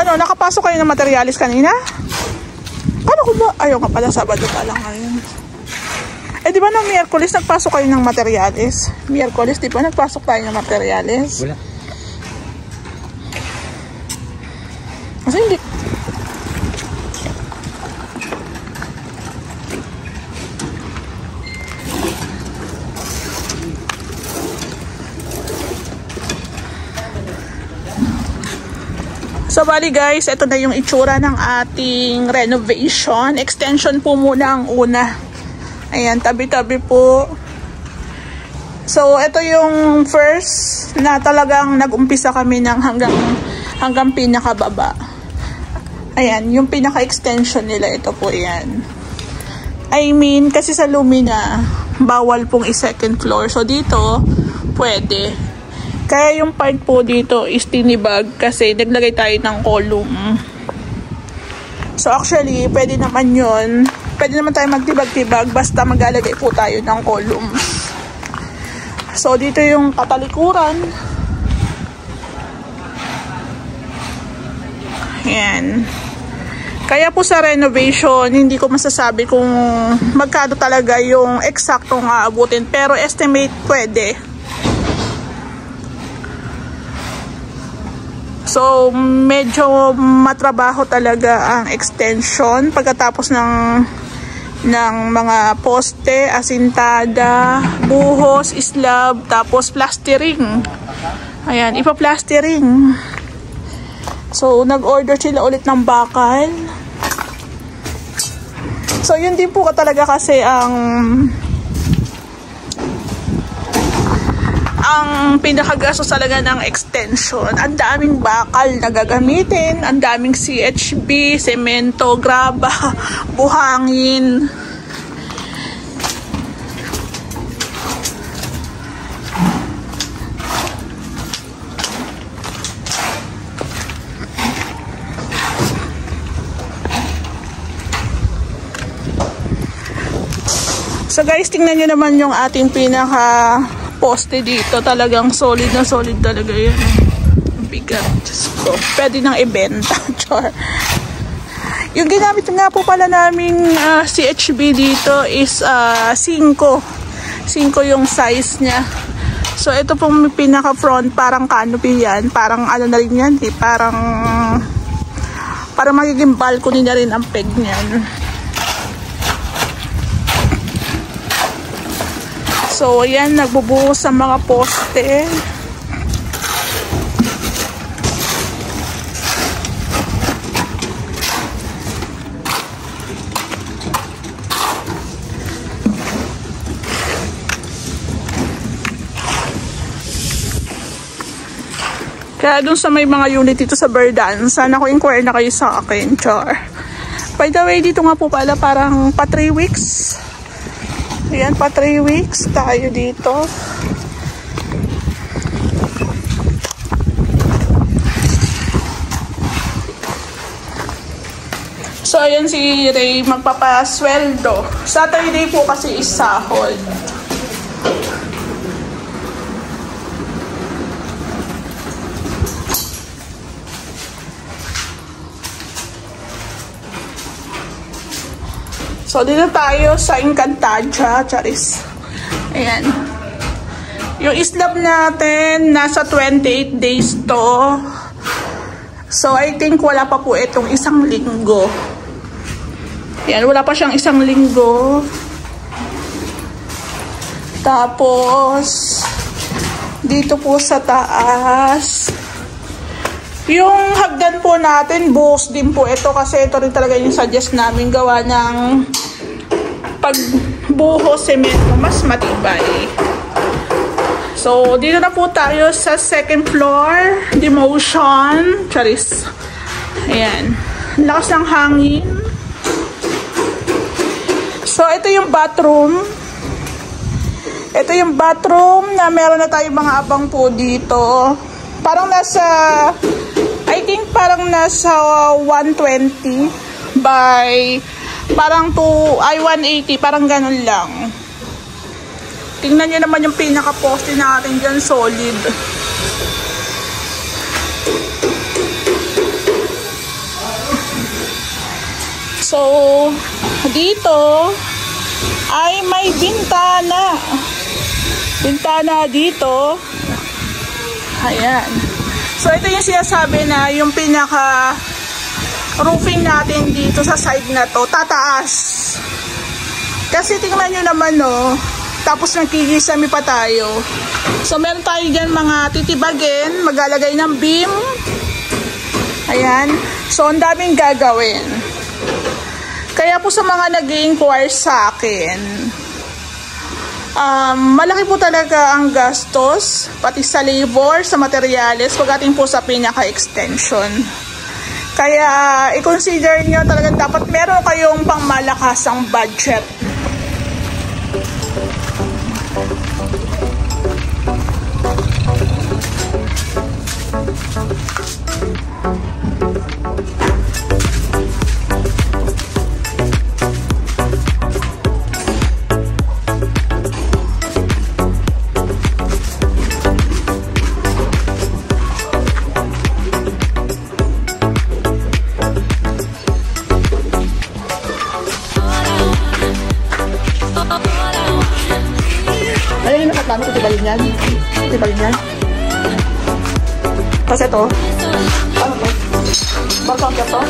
Ano, nakapasok kayo ng materialis kanina? Ano ko ba? Ayaw nga pala, Sabado pa lang ngayon. Eh, di ba no, Miyerkules nagpasok kayo ng materialis? Miyerkules, di ba nagpasok tayo ng materialis? Wala. Kasi hindi. So, bali guys, ito na yung itsura ng ating renovation. Extension po muna ang una. Ayan, tabi-tabi po. So, ito yung first na talagang nag-umpisa kami ng hanggang pinakababa. Ayan, yung pinaka-extension nila, ito po yan. I mean, kasi sa Lumina, bawal pong i-second floor. So, dito, pwede. Kaya yung part po dito is tinibag kasi naglagay tayo ng column. So actually, pwede naman yun. Pwede naman tayo magtibag-tibag basta maglalagay po tayo ng column. So dito yung katalikuran. Ayan. Kaya po sa renovation, hindi ko masasabi kung magkano talaga yung eksaktong aabutin. Pero estimate pwede. So, medyo matrabaho talaga ang extension pagkatapos ng mga poste, asintada, buhos, slab, tapos plastering. Ayan, ipa-plastering. So, nag-order sila ulit ng bakal. So, yun din po talaga kasi ang pinakagastos talaga ng extension. Ang daming bakal na gagamitin, ang daming CHB, semento, graba, buhangin. So guys, tingnan nyo naman yung ating pinaka poste dito. Talagang solid na solid talaga yan. Bigat. So, pwede nang ibenta. Char. Yung ginamit nga po pala naming CHB dito is 5. 5 yung size niya. So, ito pong pinaka front, parang canopy yan. Parang ano na rin yan. Parang magiging balcony na rin ang peg niyan. So, ayan, nagbubuhos sa mga poste. Kaya dun sa may mga unit dito sa Verdanza, naku-inquire na kayo sa akin, char. By the way, dito nga po pala parang pa 3 weeks. Ayan, pa 3 weeks tayo dito. So, ayan si Ray magpapasweldo. Saturday po kasi is sahod. So, dito tayo sa Encantadia, charis. Ayan. Yung slab natin, nasa 28 days to. So, I think wala pa po itong 1 linggo. Ayan, wala pa siyang 1 linggo. Tapos, dito po sa taas, yung hagdan po natin, buhos din po ito kasi ito rin talaga yung suggest namin gawa ng pagbuhos semento mas matibay. So, dito na po tayo sa 2nd floor, demotion, charis. Ayan. Lakas ng hangin. So, ito yung bathroom. Ito yung bathroom na meron na tayong mga abang po dito. Parang nasa, I think parang nasa 120 by, parang 180, parang ganun lang. Tingnan nyo naman yung pinaka-poste natin dyan, solid. So, dito ay may bintana. Bintana dito. Ayan. So, ito yung sinasabi na yung pinaka roofing natin dito sa side na to, tataas. Kasi tingnan nyo naman, no, tapos nagkikisami pa tayo. So, meron tayo dyan mga titibagin, maglalagay ng beam. Ayan. So, ang daming gagawin. Kaya po sa mga nag-i-inquire sa akin, malaki po talaga ang gastos, pati sa labor, sa materyales, pagdating po sa pinaka-extension. Kaya, i-consider nyo talagang dapat meron kayong pangmalakasang budget. Ayun, nakatano ko tibalin yan. Tibalin yan. Tapos ito. Ano to? Balkang ka to?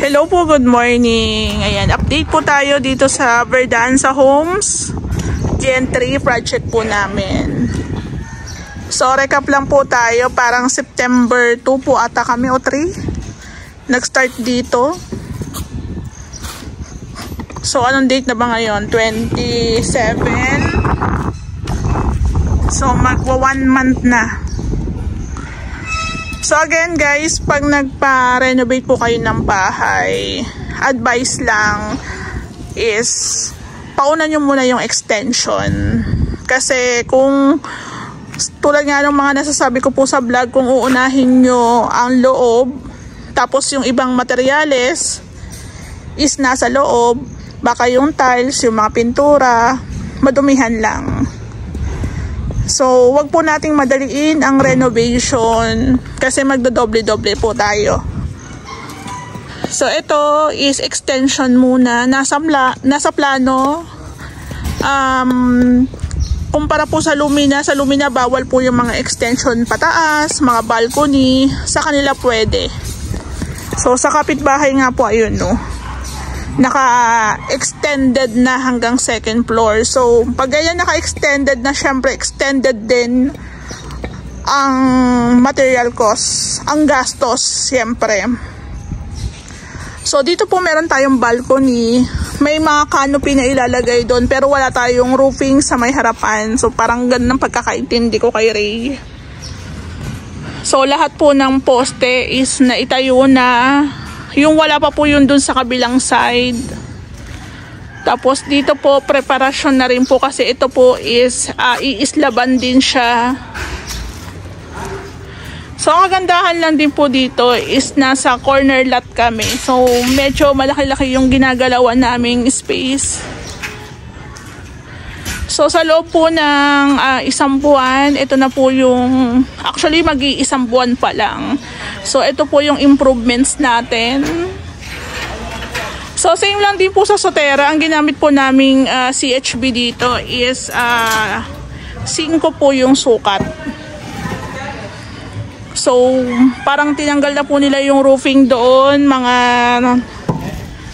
Hello po, good morning. Ayan, update po tayo dito sa Verdanza Homes Gen 3 project po namin. So, recap lang po tayo. Parang September 2 po ata kami o 3 nag-start dito. So, anong date na ba ngayon? 27. So, magwa 1 month na. So again guys, pag nagpa-renovate po kayo ng bahay, advice lang is paunan nyo muna yung extension. Kasi kung tulad nga ng mga nasasabi ko po sa vlog, kung uunahin nyo ang loob, tapos yung ibang materyales is nasa loob, baka yung tiles, yung mga pintura, madumihan lang. So, wag po nating madaliin ang renovation kasi magdodoble-doble po tayo. So, ito is extension muna. Nasa plano. Kumpara po sa Lumina. Sa Lumina, bawal po yung mga extension pataas, mga balcony. Sa kanila pwede. So, sa kapitbahay nga po, ayun, no. Naka-extended na hanggang second floor. So, pag ganyan naka-extended na, syempre extended din ang material cost, ang gastos, syempre. So, dito po meron tayong balcony. May mga canopy na ilalagay doon, pero wala tayong roofing sa may harapan. So, parang ganun ang pagkakaintindi ko kay Ray. So, lahat po ng poste is naitayo na. Yung wala pa po yun dun sa kabilang side. Tapos dito po, preparasyon na rin po kasi ito po is iislaban din siya. So, ang kagandahan lang din po dito is nasa corner lot kami. So, medyo malaki-laki yung ginagalawan naming space. So, sa loob po ng isang buwan, ito na po yung, actually mag-iisang buwan pa lang. So, ito po yung improvements natin. So, same lang din po sa Sotera. Ang ginamit po naming CHB dito is 5 po yung sukat. So, parang tinanggal na po nila yung roofing doon, mga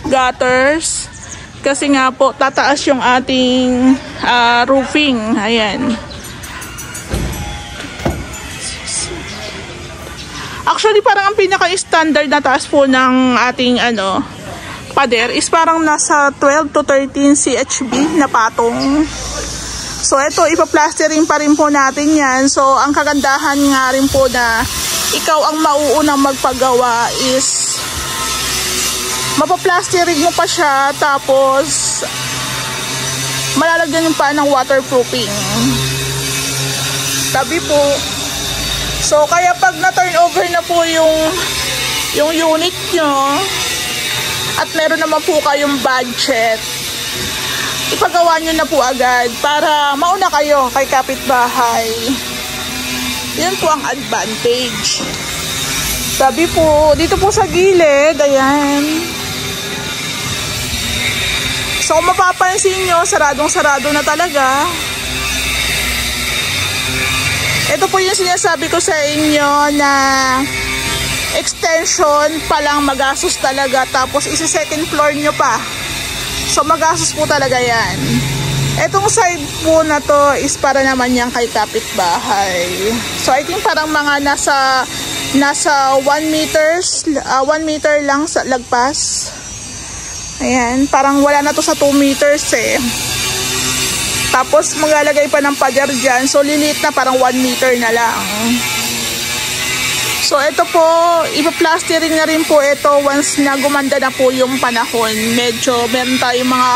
gutters. Kasi nga po, tataas yung ating roofing. Ayan. Actually, parang ang pinaka-standard na taas po ng ating pader is parang nasa 12 to 13 CHB na patong. So, ito, ipa-plastering pa rin po natin yan. So, ang kagandahan nga rin po na ikaw ang mauunang magpagawa is mapaplastering mo pa siya, tapos malalagyan yung pa ng waterproofing. Tabi po. So, kaya pag na-turn over na po yung unit nyo, at meron naman po kayong budget, ipagawa nyo na po agad para mauna kayo kay kapitbahay. Yan po ang advantage. Sabi po, dito po sa gilid, ayan. So kung mapapansin nyo, saradong-sarado na talaga. Ito po yung sinasabi ko sa inyo na extension pa lang magastos talaga, tapos isi-second floor nyo pa. So magastos po talaga yan. Etong side po na to is para naman yan kay kapitbahay. So I think parang mga nasa 1 meter lang sa lagpas. Ayan, parang wala na to sa 2 meters eh. Tapos maglalagay pa ng pader dyan. So lilit na, parang 1 meter na lang. So ito po, ipa-plastering na rin po ito once na gumanda na po yung panahon. Medyo meron tayong mga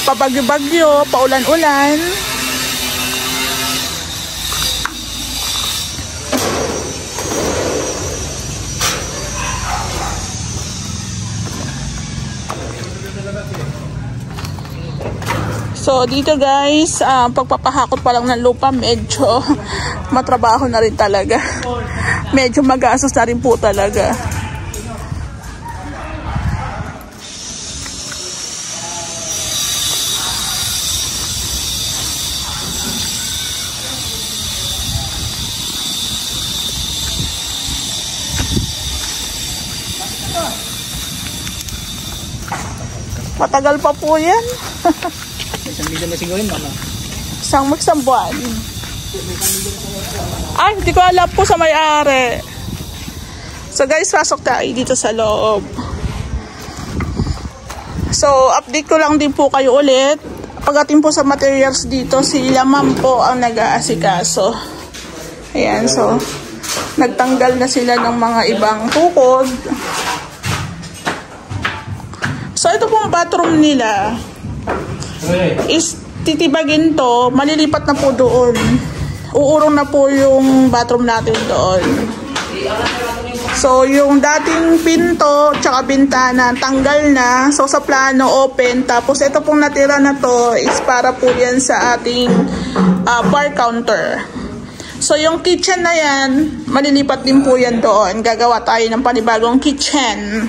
pabagyo-bagyo, paulan-ulan. So dito guys, pagpapahakot pa lang ng lupa, medyo matrabaho na rin talaga. Medyo magastos na rin po talaga. Matagal pa po yan. Isang milyon na siguro yun, mama. Isang buwan. Ay, hindi ko alam po sa may-ari. So guys, pasok tayo dito sa loob. So, update ko lang din po kayo ulit. Pagdating po sa materials dito, sila ma'am po ang nag-aasikaso. Ayan, so nagtanggal na sila ng mga ibang tukod. So, ito pong bathroom nila is titibagin to, malilipat na po doon. Uurong na po yung bathroom natin doon. So, yung dating pinto tsaka bintana, tanggal na. So, sa plano, open. Tapos, ito pong natira na to is para po yan sa ating bar counter. So, yung kitchen na yan, malilipat din po yan doon. Gagawa tayo ng panibagong kitchen.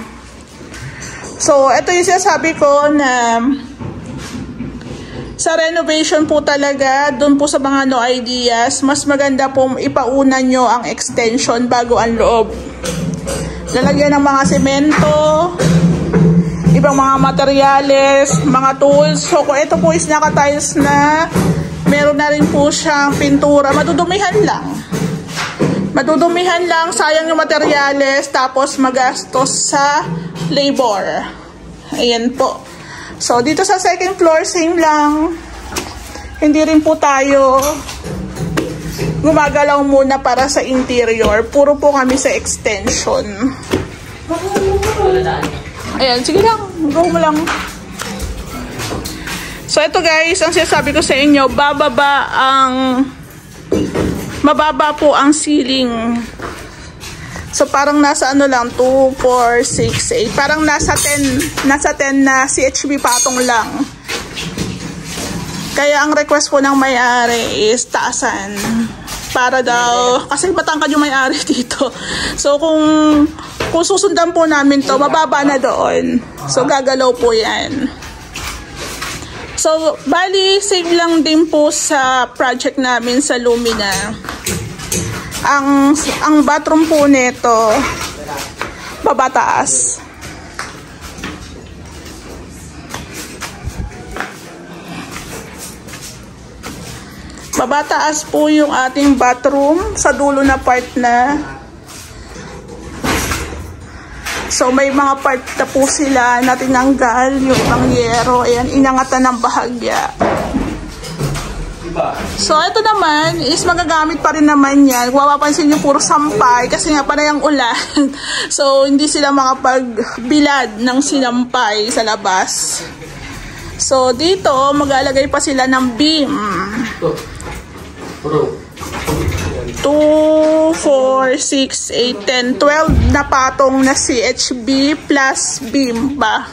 So, ito yung sinasabi ko na sa renovation po talaga, doon po sa mga no ideas, mas maganda po ipauna nyo ang extension bago ang loob. Lalagyan ng mga semento, ibang mga materyales, mga tools. So kung ito po is naka-tiles na, meron na rin po siyang pintura. Madudumihan lang. Madudumihan lang, sayang yung materyales, tapos magastos sa labor. Ayan po. So, dito sa second floor, same lang. Hindi rin po tayo gumagalaw muna para sa interior. Puro po kami sa extension. Ayan, sige lang. Go mo lang. So, ito guys, ang sinasabi ko sa inyo, mababa po ang ceiling. So, parang nasa ano lang, 2, 4, 6, 8. Parang nasa 10 na CHB patong lang. Kaya ang request po ng may-ari is taasan. Para daw, kasi matangkad yung may-ari dito. So, kung susundan po namin to, mababa na doon. So, gagalaw po yan. So, bali, same lang din po sa project namin sa Lumina. ang bathroom po nito babataas. Babataas po yung ating bathroom sa dulo na part na. So may mga part na po sila na tinanggal yung ibang yero. Ayan, inangatan ng bahagya. So ito naman is magagamit pa rin naman yan. Kung mapapansin nyo puro sampay kasi nga panay ang ulan. So hindi sila makapagbilad ng sinampay sa labas. So dito mag-alagay pa sila ng beam. 2, 4, 6, 8, 10, 12 na patong na CHB plus beam ba.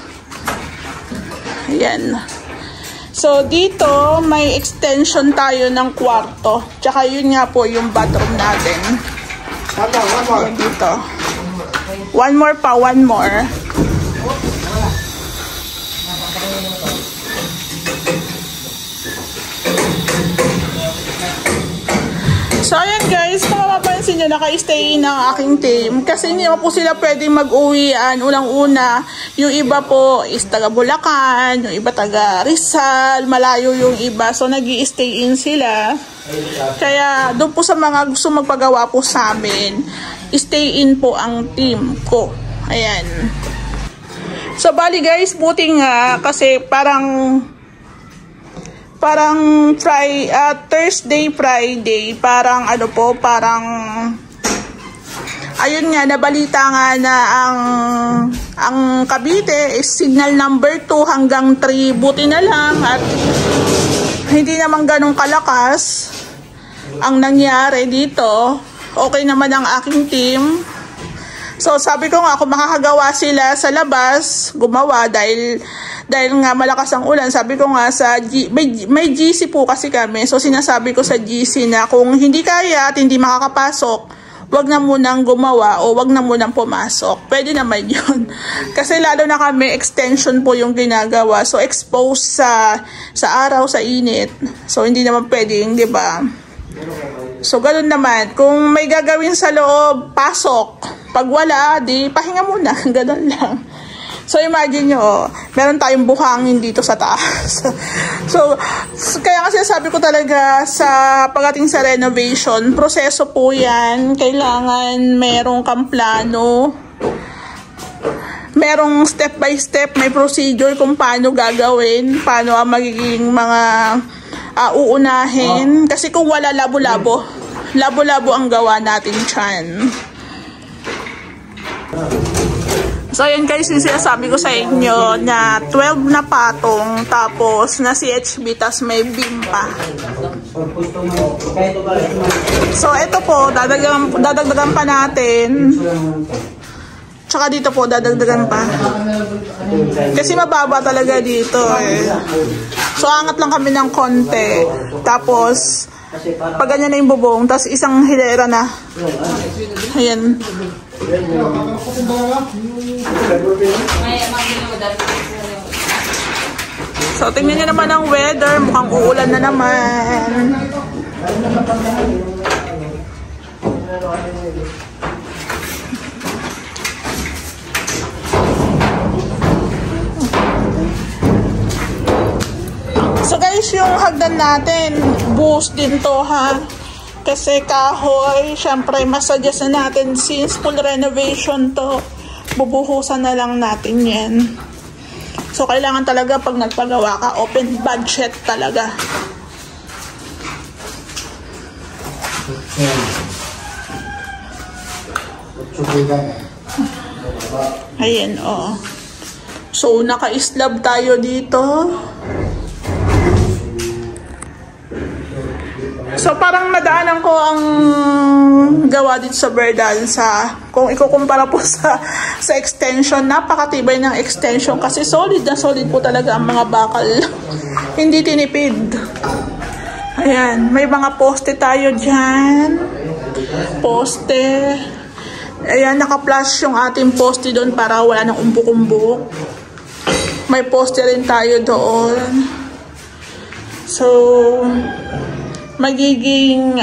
Ayan. So dito may extension tayo ng kwarto. Tsaka yun nga po yung bathroom natin. Ayan dito. One more pa, one more. So ayan guys, kung mapapansin nyo, naka-stay ng aking team kasi hindi po sila pwedeng mag-uwian. Unang-una, yung iba po is taga Bulacan, yung iba taga Rizal, malayo yung iba. So nag-i-stay in sila. Kaya doon po sa mga gusto magpagawa po sa amin, stay in po ang team ko. Ayan. So bali guys, buti nga kasi parang Thursday, Friday, parang ano po, parang ayun nga, nabalita nga na ang Cavite is signal number 2 hanggang 3. Buti na lang at hindi naman ganun kalakas ang nangyari dito. Okay naman ang aking team. So sabi ko nga, kung makakagawa sila sa labas, gumawa dahil nga malakas ang ulan. Sabi ko nga may GC po kasi kami. So sinasabi ko sa GC na kung hindi kaya at hindi makakapasok, wag na munang gumawa o wag na munang pumasok. Pwede naman yun. Kasi lalo na kami, extension po yung ginagawa. So exposed sa araw, sa init. So hindi naman pwedeng, di ba? So ganun naman. Kung may gagawin sa loob, pasok. Pag wala, di pahinga muna. Ganun lang. So imagine nyo, meron tayong buhangin dito sa taas. So kaya kasi sabi ko talaga sa pagdating sa renovation, proseso po yan. Kailangan merong kang plano. Merong step by step, may procedure kung paano gagawin, paano ang magiging mga uunahin. Kasi kung wala labo-labo ang gawa natin dyan. So ayan guys, yung sinasabi ko sa inyo na 12 na patong tapos na CHB tas may beam pa. So ito po, dadagdagan pa natin. Tsaka dito po, dadagdagan pa. Kasi mababa talaga dito eh. So angat lang kami ng konti. Tapos pag ganyan na yung bubong, tapos isang hilera na. Ayan. So tingnan nyo naman ang weather, mukhang uulan na naman. So guys, yung hagdan natin, boost din to ha. Kasi kahoy, syempre masuggest na natin since full renovation to, bubuhusan na lang natin yan. So kailangan talaga pag nagpagawa ka, open budget talaga. Ayan, oh. So naka-slab tayo dito. So parang nadaanan ko ang gawa dito sa Verdanza. Kung ikukumpara po sa extension, napakatibay ng extension kasi solid na solid po talaga ang mga bakal. Hindi tinipid. Ayan, may mga poste tayo dyan. Poste. Ayan, naka-flash yung ating poste doon para wala nang umbok-umbok. May poste rin tayo doon. So magiging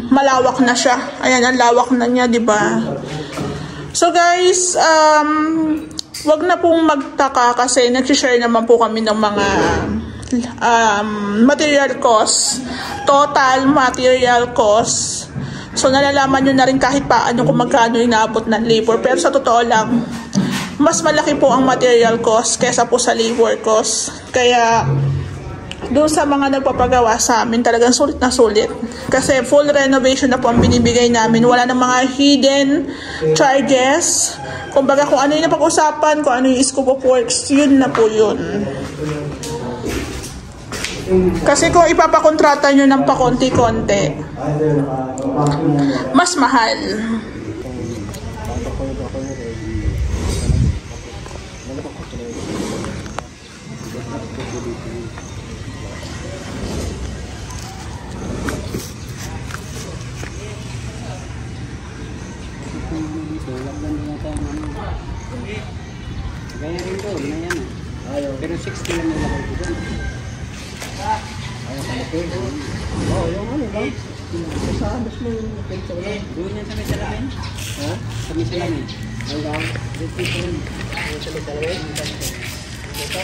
malawak na siya. Ayan, ang lawak na niya, di ba? So guys, wag na pong magtaka kasi nag-share naman po kami ng mga material cost, total material cost. So nalalaman nyo na rin kahit paano kung magkano inaabot ng labor. Pero sa totoo lang, mas malaki po ang material cost kesa po sa labor cost. Kaya doon sa mga nagpapagawa sa amin, talagang sulit na sulit. Kasi full renovation na po ang binibigay namin. Wala ng mga hidden charges. Kumbaga kung ano yung napag-usapan, kung ano yung scope of works, yun na po yun. Kasi kung ipapakontrata nyo ng pakonti-konti, mas mahal. Gaya rin doon na yan eh. Ayaw. Pero 60 lang nilagay ko doon. Ayaw ka na pwede. Oo, yung ano lang. Kasabas mo yung pwede sa ulan. Doon yan sa may salamin? Ha? Sa may salamin. Ayaw. Dito rin. Sa may salamin? Ito.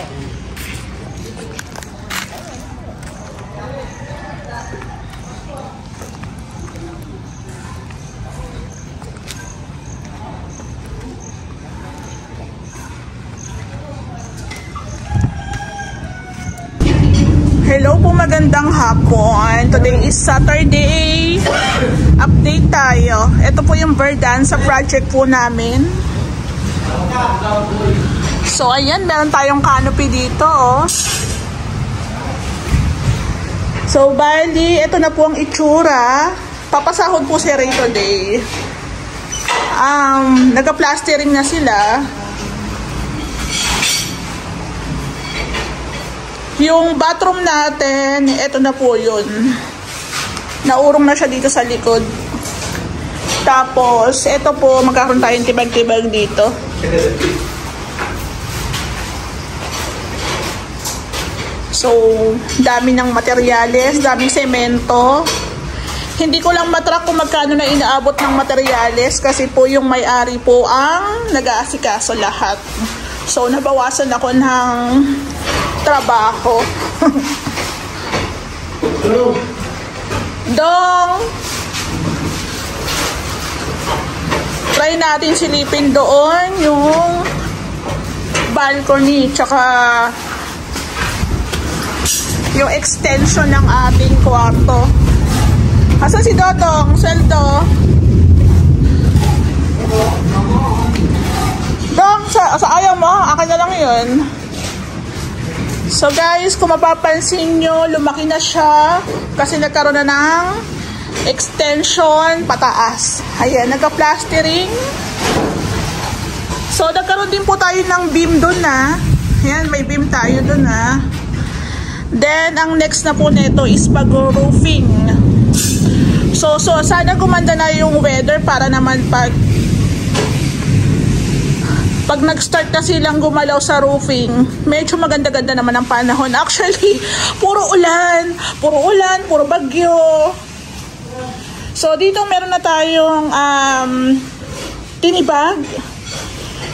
Hello po, magandang hapon. Today is Saturday. Update tayo. Ito po yung Verdanza project po namin. So ayan, meron tayong canopy dito, oh. So bali, ito na po ang itsura. Papasahod po si Ray today. Nagka-plastering na sila. Yung bathroom natin, ito na po yun. Naurong na siya dito sa likod. Tapos, ito po, magkakaroon tayong tibag-tibag dito. So, dami ng materyales, daming semento. Hindi ko lang matrack kung magkano na inaabot ng materyales kasi po yung may-ari po ang nag-aasikaso lahat. So, nabawasan ako ng trabaho. Dong! Try natin silipin doon yung balcony tsaka yung extension ng ating kwarto. Asan si Dodong? Sweldo? Dong, sa ayaw mo? Akin na lang yun. So guys, kung mapapansin nyo, lumaki na siya kasi nagkaroon na ng extension pataas. Ayan, nagka-plastering. So nagkaroon din po tayo ng beam dun na. Ayan, may beam tayo dun na. Then, ang next na po nito is pag-roofing. So sana gumanda na yung weather para naman pag nag-start na silang gumalaw sa roofing, medyo maganda-ganda naman ang panahon. Actually, puro ulan, puro bagyo. So, dito meron na tayong tinibag.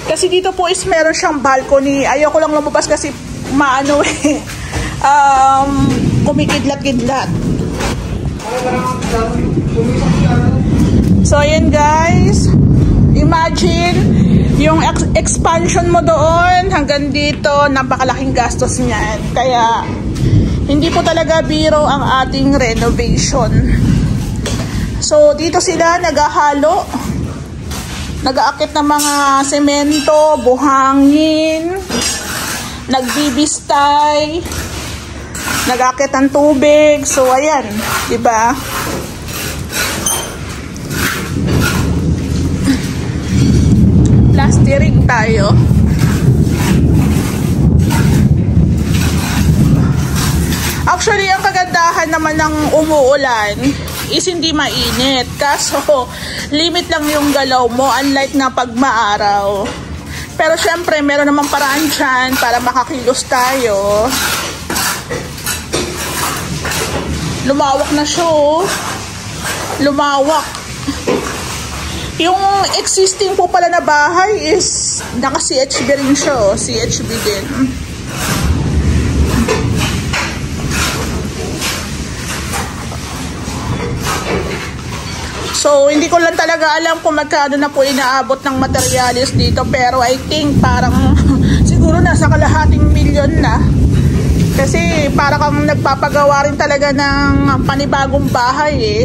Kasi dito po is meron siyang balcony. Ayoko lang lumabas kasi maano eh. Kumikidlat-kidlat. So, ayan guys. Imagine, yung expansion mo doon hanggang dito, napakalaking gastos niyan. Kaya, hindi po talaga biro ang ating renovation. So, dito sila naghahalo. Nag-aakit ng mga semento, buhangin, nagbibistay, nag-aakit ng tubig. So, ayan, diba? Plastering tayo. Actually, ang kagandahan naman ng umuulan is hindi mainit. Kaso, limit lang yung galaw mo, unlike na pag maaraw. Pero syempre, meron namang paraan dyan para makakilos tayo. Lumawak na siya, oh. Lumawak. Yung existing po pala na bahay is naka-CHB rin siya, oh. CHB din. So, hindi ko lang talaga alam kung magkano na po inaabot ng materialis dito. Pero I think parang siguro nasa kalahating milyon na. Kasi para kang nagpapagawa rin talaga ng panibagong bahay eh.